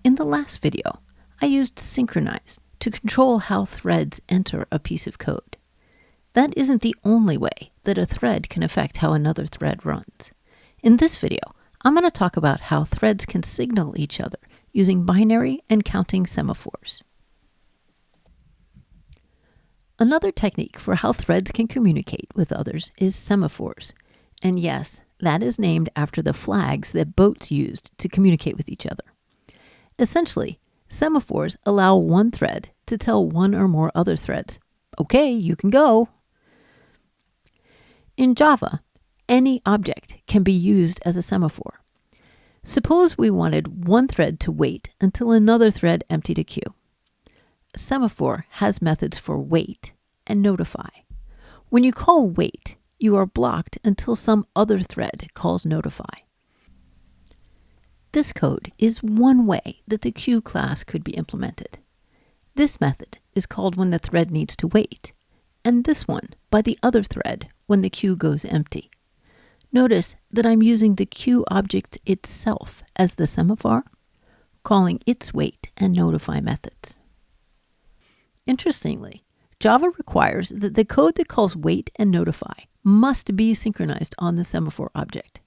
In the last video, I used synchronize to control how threads enter a piece of code. That isn't the only way that a thread can affect how another thread runs. In this video, I'm going to talk about how threads can signal each other using binary and counting semaphores. Another technique for how threads can communicate with others is semaphores. And yes, that is named after the flags that boats used to communicate with each other. Essentially, semaphores allow one thread to tell one or more other threads, "Okay, you can go." In Java, any object can be used as a semaphore. Suppose we wanted one thread to wait until another thread emptied a queue. A semaphore has methods for wait and notify. When you call wait, you are blocked until some other thread calls notify. This code is one way that the queue class could be implemented. This method is called when the thread needs to wait, and this one by the other thread when the queue goes empty. Notice that I'm using the queue object itself as the semaphore, calling its wait and notify methods. Interestingly, Java requires that the code that calls wait and notify must be synchronized on the semaphore object.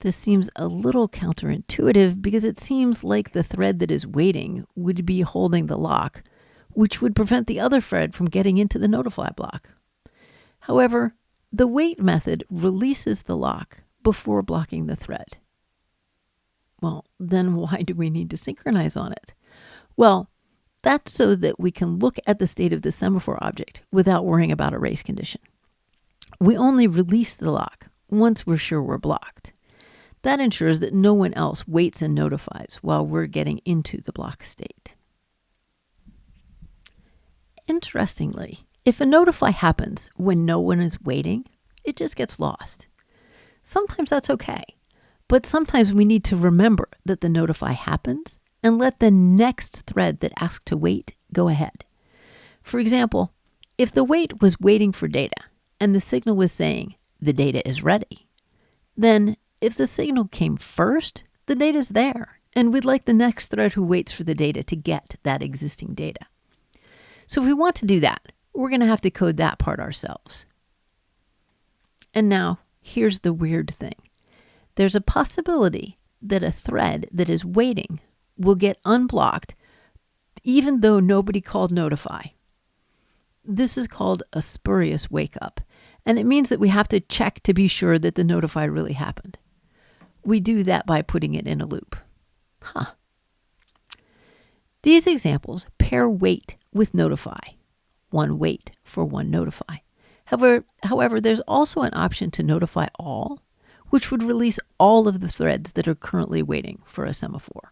This seems a little counterintuitive because it seems like the thread that is waiting would be holding the lock, which would prevent the other thread from getting into the notify block. However, the wait method releases the lock before blocking the thread. Well, then why do we need to synchronize on it? Well, that's so that we can look at the state of the semaphore object without worrying about a race condition. We only release the lock once we're sure we're blocked. That ensures that no one else waits and notifies while we're getting into the block state. Interestingly, if a notify happens when no one is waiting, it just gets lost. Sometimes that's okay, but sometimes we need to remember that the notify happens and let the next thread that asks to wait go ahead. For example, if the wait was waiting for data and the signal was saying, "The data is ready," then if the signal came first, the data's there, and we'd like the next thread who waits for the data to get that existing data. So if we want to do that, we're going to have to code that part ourselves. And now, here's the weird thing. There's a possibility that a thread that is waiting will get unblocked even though nobody called notify. This is called a spurious wakeup, and it means that we have to check to be sure that the notify really happened. We do that by putting it in a loop. These examples pair wait with notify. One wait for one notify. However, there's also an option to notify all, which would release all of the threads that are currently waiting for a semaphore.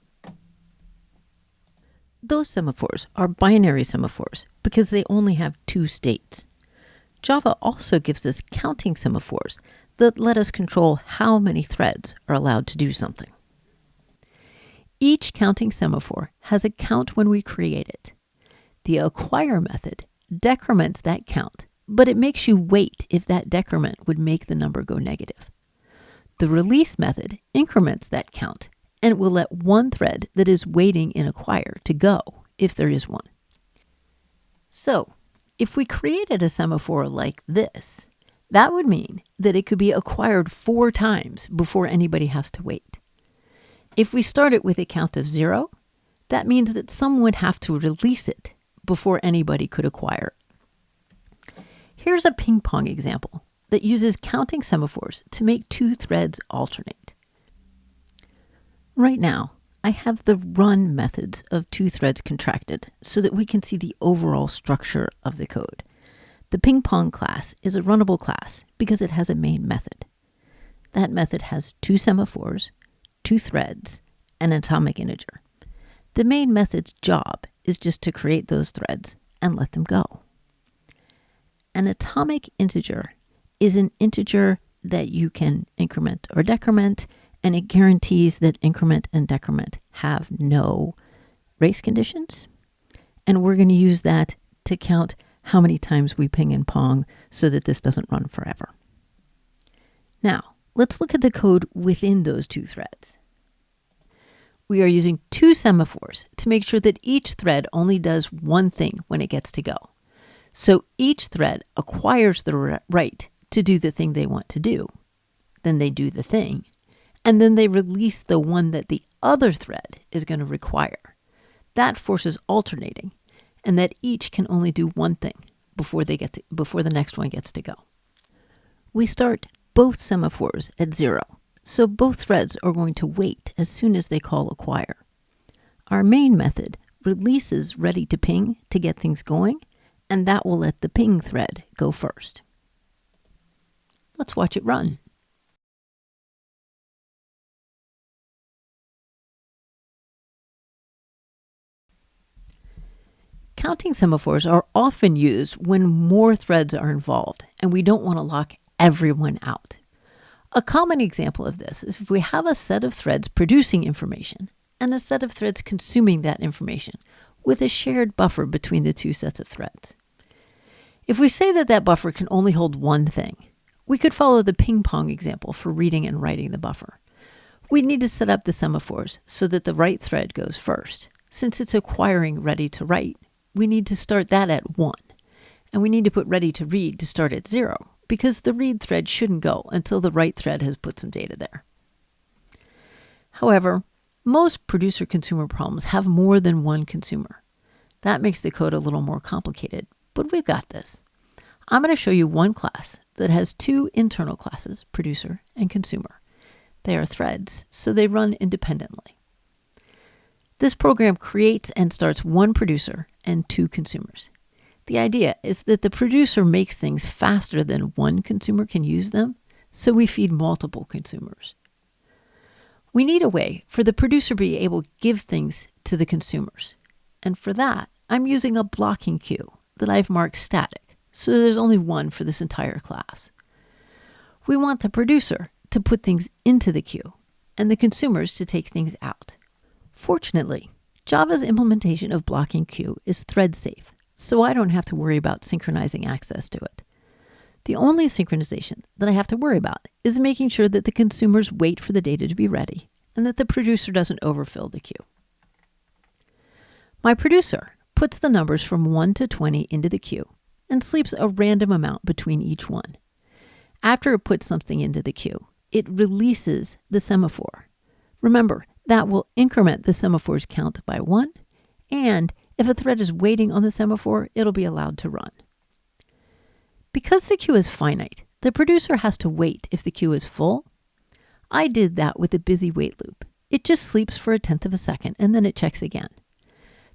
Those semaphores are binary semaphores because they only have two states. Java also gives us counting semaphores that let us control how many threads are allowed to do something. Each counting semaphore has a count when we create it. The acquire method decrements that count, but it makes you wait if that decrement would make the number go negative. The release method increments that count, and it will let one thread that is waiting in acquire to go if there is one. So, if we created a semaphore like this, that would mean that it could be acquired 4 times before anybody has to wait. If we start it with a count of 0, that means that someone would have to release it before anybody could acquire it. Here's a ping pong example that uses counting semaphores to make 2 threads alternate. Right now, I have the run methods of 2 threads contracted so that we can see the overall structure of the code. The ping pong class is a runnable class because it has a main method. That method has 2 semaphores, 2 threads, and an atomic integer. The main method's job is just to create those threads and let them go. An atomic integer is an integer that you can increment or decrement, and it guarantees that increment and decrement have no race conditions. And we're going to use that to count how many times we ping in Pong so that this doesn't run forever. Now, let's look at the code within those 2 threads. we are using two semaphores to make sure that each thread only does one thing when it gets to go. So each thread acquires the right to do the thing they want to do. Then they do the thing, and then they release the one that the other thread is going to require. That forces alternating, and that each can only do one thing before the next one gets to go. We start both semaphores at 0, so both threads are going to wait as soon as they call acquire. Our main method releases ready to ping to get things going, and that will let the ping thread go first. Let's watch it run. Counting semaphores are often used when more threads are involved and we don't want to lock everyone out. A common example of this is if we have a set of threads producing information and a set of threads consuming that information with a shared buffer between the two sets of threads. If we say that that buffer can only hold one thing, we could follow the ping-pong example for reading and writing the buffer. We need to set up the semaphores so that the write thread goes first. Since it's acquiring ready to write, we need to start that at 1. And we need to put ready to read to start at 0, because the read thread shouldn't go until the write thread has put some data there. However, most producer-consumer problems have more than one consumer. That makes the code a little more complicated, but we've got this. I'm going to show you one class that has two internal classes, producer and consumer. They are threads, so they run independently. This program creates and starts one producer and two consumers. The idea is that the producer makes things faster than one consumer can use them, so we feed multiple consumers. We need a way for the producer to be able to give things to the consumers. And for that, I'm using a blocking queue that I've marked static, so there's only one for this entire class. We want the producer to put things into the queue and the consumers to take things out. Fortunately, Java's implementation of blocking queue is thread safe, so I don't have to worry about synchronizing access to it. The only synchronization that I have to worry about is making sure that the consumers wait for the data to be ready and that the producer doesn't overfill the queue. My producer puts the numbers from 1 to 20 into the queue and sleeps a random amount between each one. After it puts something into the queue, it releases the semaphore. Remember, that will increment the semaphore's count by 1, and if a thread is waiting on the semaphore, it'll be allowed to run. Because the queue is finite, the producer has to wait if the queue is full. I did that with a busy wait loop. It just sleeps for 1/10 of a second and then it checks again.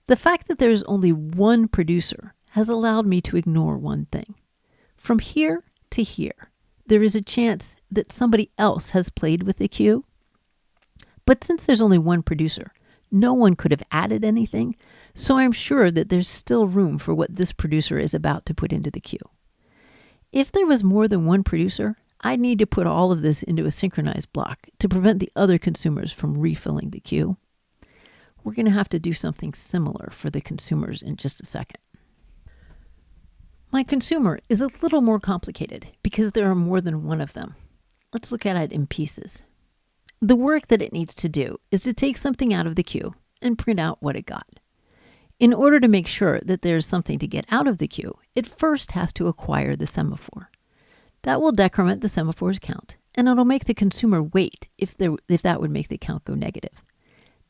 The fact that there is only one producer has allowed me to ignore one thing. From here to here, there is a chance that somebody else has played with the queue. But since there's only one producer, no one could have added anything, so I'm sure that there's still room for what this producer is about to put into the queue. If there was more than one producer, I'd need to put all of this into a synchronize block to prevent the other consumers from refilling the queue. We're going to have to do something similar for the consumers in just a second. My consumer is a little more complicated because there are more than one of them. Let's look at it in pieces. The work that it needs to do is to take something out of the queue and print out what it got. In order to make sure that there's something to get out of the queue, it first has to acquire the semaphore. That will decrement the semaphore's count, and it'll make the consumer wait if that would make the count go negative.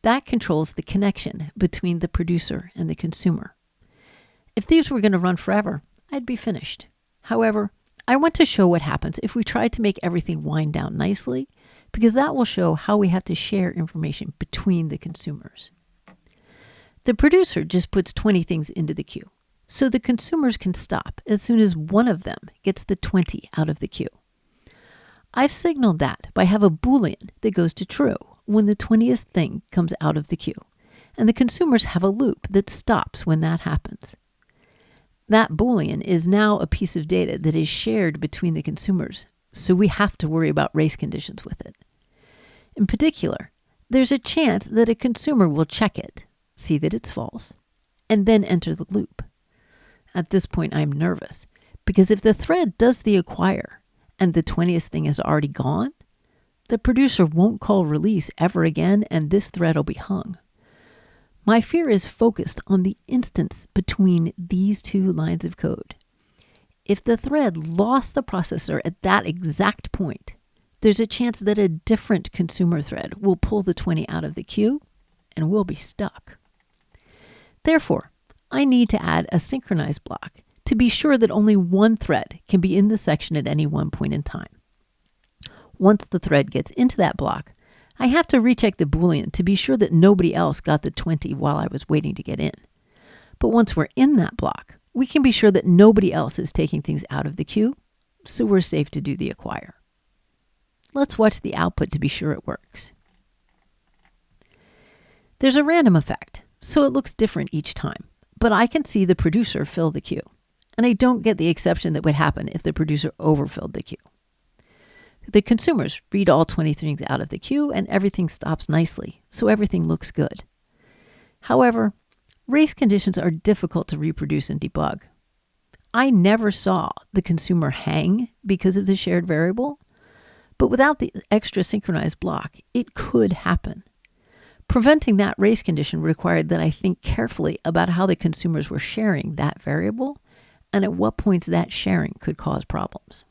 That controls the connection between the producer and the consumer. If these were going to run forever, I'd be finished. However, I want to show what happens if we try to make everything wind down nicely, because that will show how we have to share information between the consumers. The producer just puts 20 things into the queue, so the consumers can stop as soon as one of them gets the 20 out of the queue. I've signaled that by having a Boolean that goes to true when the 20th thing comes out of the queue, and the consumers have a loop that stops when that happens. That Boolean is now a piece of data that is shared between the consumers, so we have to worry about race conditions with it. In particular, there's a chance that a consumer will check it, see that it's false, and then enter the loop. At this point, I'm nervous, because if the thread does the acquire and the 20th thing is already gone, the producer won't call release ever again, and this thread will be hung. My fear is focused on the instance between these two lines of code. If the thread lost the processor at that exact point, there's a chance that a different consumer thread will pull the 20 out of the queue, and we'll be stuck. Therefore, I need to add a synchronize block to be sure that only one thread can be in the section at any one point in time. Once the thread gets into that block, I have to recheck the Boolean to be sure that nobody else got the 20 while I was waiting to get in. But once we're in that block, we can be sure that nobody else is taking things out of the queue, so we're safe to do the acquire. Let's watch the output to be sure it works. There's a random effect, so it looks different each time, but I can see the producer fill the queue, and I don't get the exception that would happen if the producer overfilled the queue. The consumers read all 20 things out of the queue and everything stops nicely, so everything looks good. However, race conditions are difficult to reproduce and debug. I never saw the consumer hang because of the shared variable, but without the extra synchronized block, it could happen. Preventing that race condition required that I think carefully about how the consumers were sharing that variable and at what points that sharing could cause problems.